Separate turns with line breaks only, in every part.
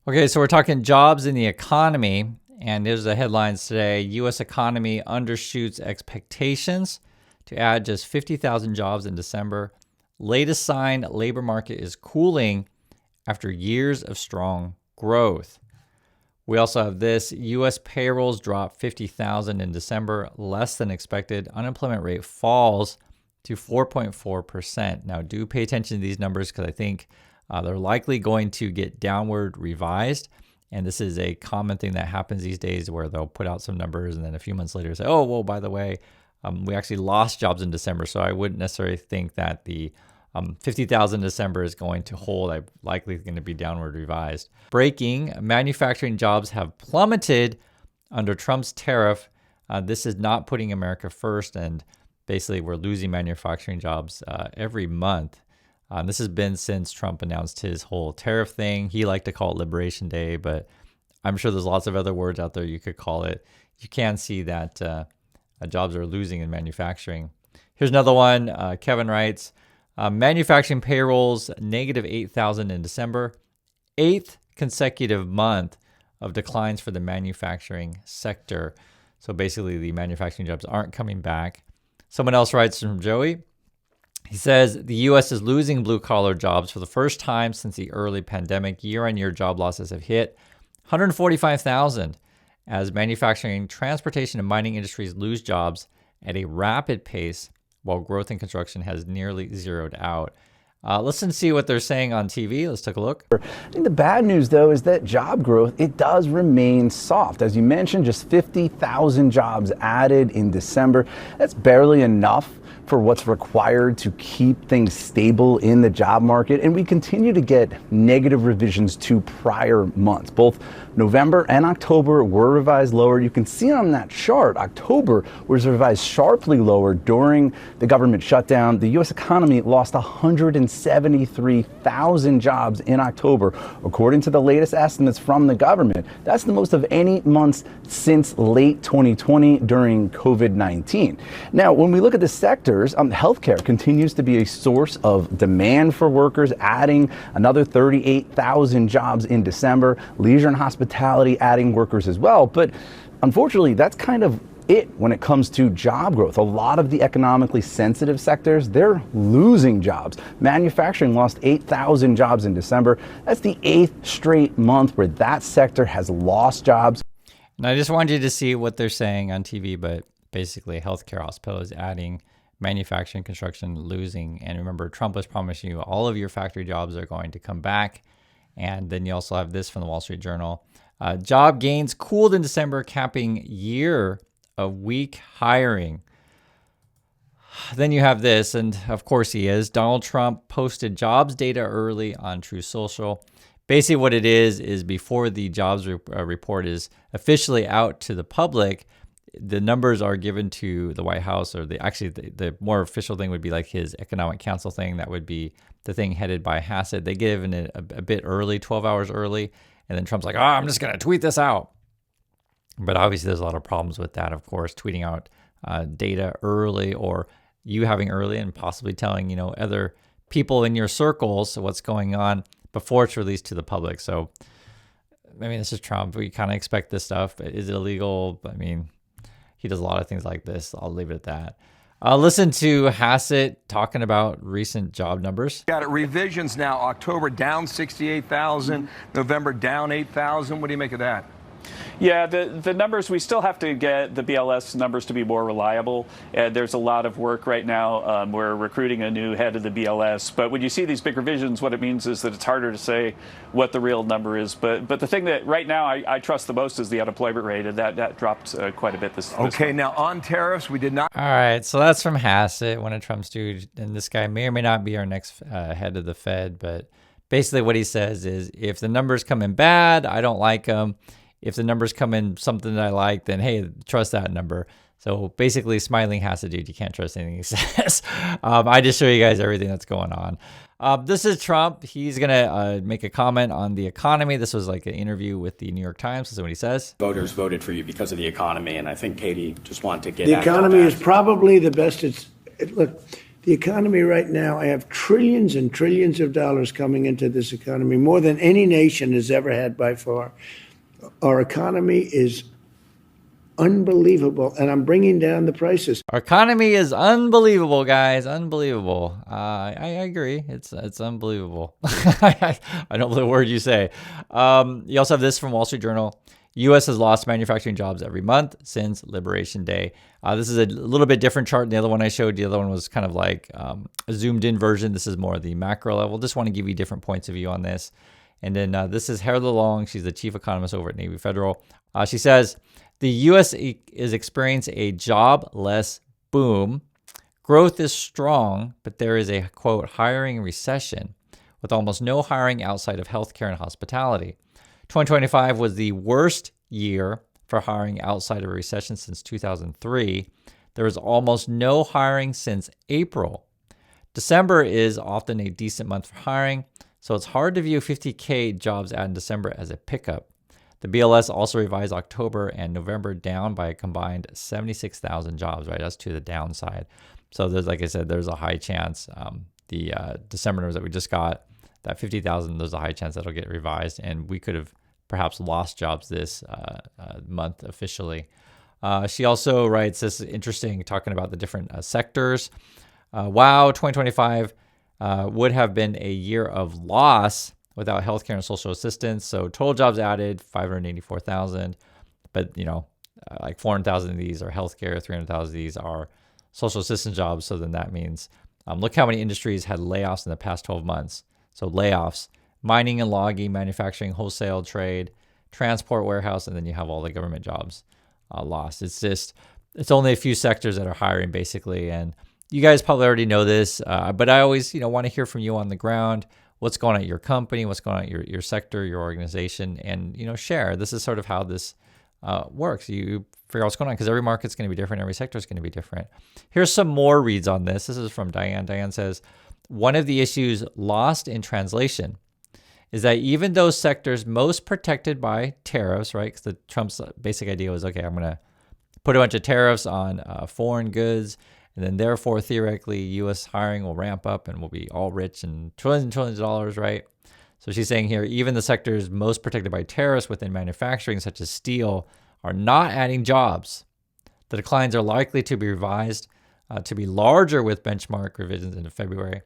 Okay, so we're talking jobs in the economy, and here's the headlines today. U.S. economy undershoots expectations to add just 50,000 jobs in December. Latest sign labor market is cooling after years of strong growth. We also have this. U.S. payrolls drop 50,000 in December, less than expected. Unemployment rate falls to 4.4%. Now, do pay attention to these numbers because I think they're likely going to get downward revised. And this is a common thing that happens these days where they'll put out some numbers and then a few months later say, oh, well, by the way, we actually lost jobs in December. So I wouldn't necessarily think that the 50,000 December is going to hold. I'm likely going to be downward revised. Breaking, manufacturing jobs have plummeted under Trump's tariff. This is not putting America first. And basically, we're losing manufacturing jobs every month. This has been since Trump announced his whole tariff thing. He liked to call it Liberation Day, but I'm sure there's lots of other words out there you could call it. You can see that jobs are losing in manufacturing. Here's another one. Kevin writes, manufacturing payrolls negative 8,000 in December. 8th consecutive month of declines for the manufacturing sector. So basically, the manufacturing jobs aren't coming back. Someone else writes from Joey. He says the U.S. is losing blue-collar jobs for the first time since the early pandemic. Year-on-year job losses have hit 145,000 as manufacturing, transportation, and mining industries lose jobs at a rapid pace while growth in construction has nearly zeroed out. Let's see what they're saying on TV. Let's take a look.
I think the bad news, though, is that job growth, it does remain soft. As you mentioned, just 50,000 jobs added in December. That's barely enough for what's required to keep things stable in the job market. And we continue to get negative revisions to prior months. Both November and October were revised lower. You can see on that chart, October was revised sharply lower during the government shutdown. The U.S. economy lost 173,000 jobs in October, according to the latest estimates from the government. That's the most of any months since late 2020 during COVID-19. Now, when we look at the sectors, healthcare continues to be a source of demand for workers, adding another 38,000 jobs in December. Leisure and hospitality adding workers as well. But unfortunately, that's kind of it when it comes to job growth. A lot of the economically sensitive sectors, they're losing jobs. Manufacturing lost 8,000 jobs in December. That's the 8th straight month where that sector has lost jobs.
And I just wanted you to see what they're saying on TV, but basically healthcare, hospital is adding, manufacturing, construction losing. And remember, Trump was promising you all of your factory jobs are going to come back. And then you also have this from the Wall Street Journal. Job gains cooled in December, capping year of weak hiring. Then you have this, and of course he is. Donald Trump posted jobs data early on Truth Social. Basically what it is before the jobs report is officially out to the public, the numbers are given to the White House, or the more official thing would be like his economic council thing. That would be the thing headed by Hassett. They give it a bit early, 12 hours early. And then Trump's like, I'm just going to tweet this out. But obviously there's a lot of problems with that, of course, tweeting out data early, or you having early and possibly telling, other people in your circles what's going on before it's released to the public. So, this is Trump. We kind of expect this stuff. Is it illegal? He does a lot of things like this. I'll leave it at that. Listen to Hassett talking about recent job numbers.
Got it. Revisions now. October down 68,000. November down 8,000. What do you make of that?
Yeah, the numbers, we still have to get the BLS numbers to be more reliable. There's a lot of work right now. We're recruiting a new head of the BLS. But when you see these big revisions, what it means is that it's harder to say what the real number is. But the thing that right now I trust the most is the unemployment rate, and that dropped quite a bit this
Okay,
month.
now on tariffs, we did not.
All right, so that's from Hassett, one of Trump's dudes. And this guy may or may not be our next head of the Fed. But basically what he says is, if the numbers come in bad, I don't like them. If the numbers come in something that I like, then hey, trust that number. So basically, smiling Hassett dude, you can't trust anything he says. I just show you guys everything that's going on. This is Trump. He's going to make a comment on the economy. This was like an interview with the New York Times. This is what he says.
Voters voted for you because of the economy, and I think Katie just wanted to get
the economy is probably the best. Look,
The economy right now, I have trillions and trillions of dollars coming into this economy, more than any nation has ever had by far. Our economy is unbelievable, and I'm bringing down the prices.
Our economy is unbelievable, guys. Unbelievable. I agree. It's unbelievable. I don't know the word you say. You also have this from Wall Street Journal. U.S. has lost manufacturing jobs every month since Liberation Day. This is a little bit different chart than the other one I showed. The other one was kind of like a zoomed in version. This is more the macro level. Just want to give you different points of view on this. And then this is Heather Long. She's the chief economist over at Navy Federal. She says, the U.S. is experiencing a jobless boom. Growth is strong, but there is a, quote, hiring recession with almost no hiring outside of healthcare and hospitality. 2025 was the worst year for hiring outside of a recession since 2003. There was almost no hiring since April. December is often a decent month for hiring, so it's hard to view 50K jobs added in December as a pickup. The BLS also revised October and November down by a combined 76,000 jobs, right? That's to the downside. So there's, like I said, there's a high chance the December numbers that we just got, that 50,000, there's a high chance that'll get revised, and we could have perhaps lost jobs this month officially. She also writes, this is interesting, talking about the different sectors. Wow, 2025 would have been a year of loss without healthcare and social assistance. So total jobs added, 584,000. But, like 400,000 of these are healthcare, 300,000 of these are social assistance jobs. So then that means, look how many industries had layoffs in the past 12 months. So layoffs, mining and logging, manufacturing, wholesale, trade, transport, warehouse, and then you have all the government jobs lost. It's only a few sectors that are hiring basically. And you guys probably already know this, but I always, want to hear from you on the ground. What's going on at your company? What's going on at your sector, your organization? And, share. This is sort of how this works. You figure out what's going on because every market's going to be different. Every sector is going to be different. Here's some more reads on this. This is from Diane. Diane says, one of the issues lost in translation is that even those sectors most protected by tariffs, right? Because Trump's basic idea was, okay, I'm going to put a bunch of tariffs on foreign goods, and then therefore, theoretically, U.S. hiring will ramp up and we'll be all rich and trillions of dollars, right? So she's saying here, even the sectors most protected by tariffs within manufacturing, such as steel, are not adding jobs. The declines are likely to be revised to be larger with benchmark revisions in February.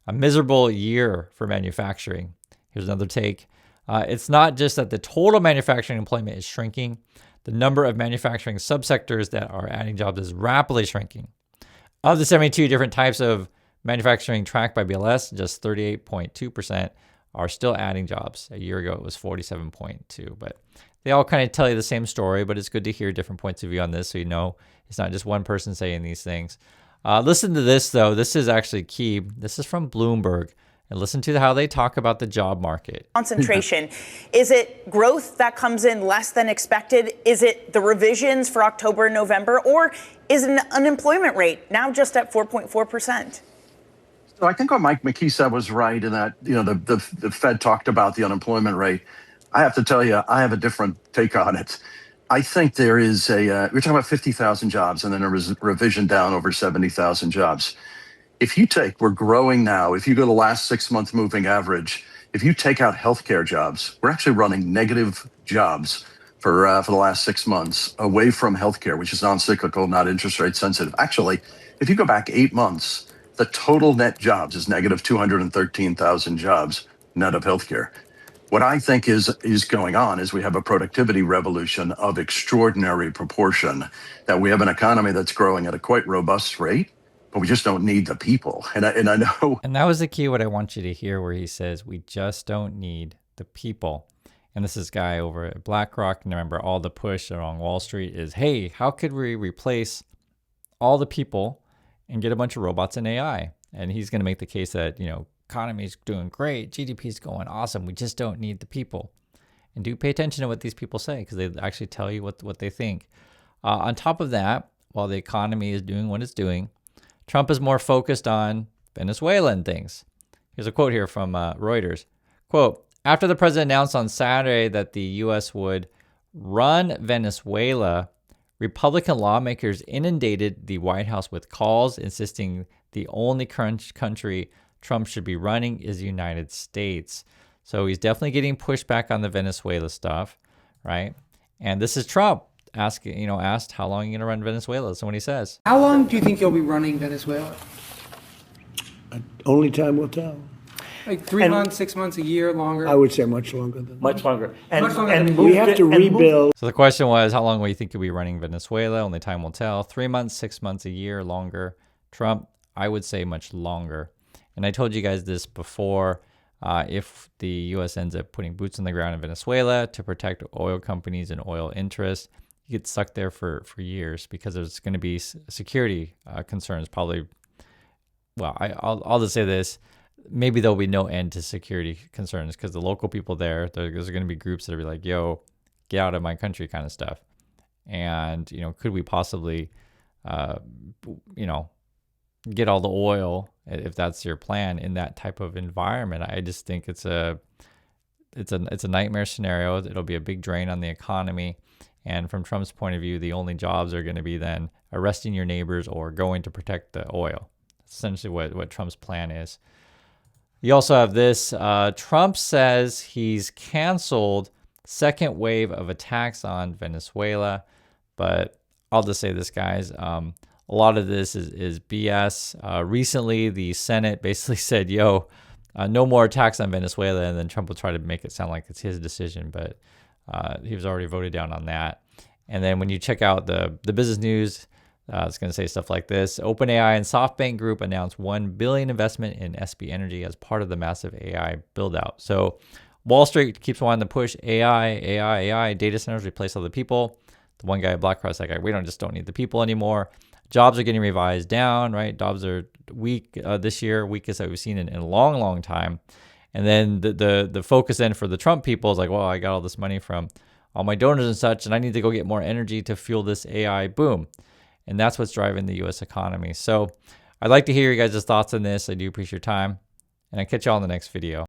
A miserable year for manufacturing. Here's another take. It's not just that the total manufacturing employment is shrinking. The number of manufacturing subsectors that are adding jobs is rapidly shrinking. Of the 72 different types of manufacturing tracked by BLS, just 38.2% are still adding jobs. A year ago, it was 47.2%. But they all kind of tell you the same story, but it's good to hear different points of view on this so you know it's not just one person saying these things. Listen to this, though. This is actually key. This is from Bloomberg. And listen to how they talk about the job market.
Concentration. Is it growth that comes in less than expected? Is it the revisions for October and November? Or is it an unemployment rate now just at 4.4%?
So I think what Mike McKee said was right in that, the Fed talked about the unemployment rate. I have to tell you, I have a different take on it. I think there is we're talking about 50,000 jobs and then a revision down over 70,000 jobs. If you we're growing now, if you go to last 6 month moving average, if you take out healthcare jobs, we're actually running negative jobs for the last 6 months away from healthcare, which is non-cyclical, not interest rate sensitive. Actually, if you go back 8 months, the total net jobs is negative 213,000 jobs net of healthcare. What I think is going on is we have a productivity revolution of extraordinary proportion, that we have an economy that's growing at a quite robust rate, but we just don't need the people. And I know.
And that was the key, what I want you to hear, where he says, we just don't need the people. And this is guy over at BlackRock. And remember, all the push along Wall Street is, hey, how could we replace all the people and get a bunch of robots and AI? And he's going to make the case that, economy's doing great, GDP's going awesome. We just don't need the people. And do pay attention to what these people say, because they actually tell you what they think. On top of that, while the economy is doing what it's doing, Trump is more focused on Venezuela and things. Here's a quote here from Reuters. Quote, after the president announced on Saturday that the U.S. would run Venezuela, Republican lawmakers inundated the White House with calls insisting the only country Trump should be running is the United States. So he's definitely getting pushed back on the Venezuela stuff, right? And this is Trump asked how long are you going to run Venezuela? So when he says,
how long do you think you'll be running Venezuela?
Only time will tell.
Like 3 months, 6 months, a year, longer?
I would say much longer than that.
Much longer.
And
we have to rebuild.
So the question was, how long will you think you'll be running Venezuela? Only time will tell. 3 months, 6 months, a year, longer. Trump, I would say much longer. And I told you guys this before. If the U.S. ends up putting boots on the ground in Venezuela to protect oil companies and oil interests, you get stuck there for years because there's going to be security concerns. Probably, well, I'll just say this. Maybe there'll be no end to security concerns because the local people there's going to be groups that are like, yo, get out of my country kind of stuff. And, could we possibly, get all the oil, if that's your plan, in that type of environment? I just think it's a nightmare scenario. It'll be a big drain on the economy. And from Trump's point of view, the only jobs are going to be then arresting your neighbors or going to protect the oil. That's essentially what Trump's plan is. You also have this. Trump says he's canceled second wave of attacks on Venezuela. But I'll just say this, guys. A lot of this is BS. Recently, the Senate basically said, no more attacks on Venezuela. And then Trump will try to make it sound like it's his decision. But he was already voted down on that. And then when you check out the business news, it's going to say stuff like this. OpenAI and SoftBank Group announced $1 billion investment in SB Energy as part of the massive AI build-out. So Wall Street keeps wanting to push AI, data centers replace other people. The one guy at BlackRock's like, we don't need the people anymore. Jobs are getting revised down, right? Jobs are weak this year, weakest that we've seen in a long, long time. And then the focus then for the Trump people is like, well, I got all this money from all my donors and such, and I need to go get more energy to fuel this AI boom. And that's what's driving the U.S. economy. So I'd like to hear you guys' thoughts on this. I do appreciate your time. And I'll catch you all in the next video.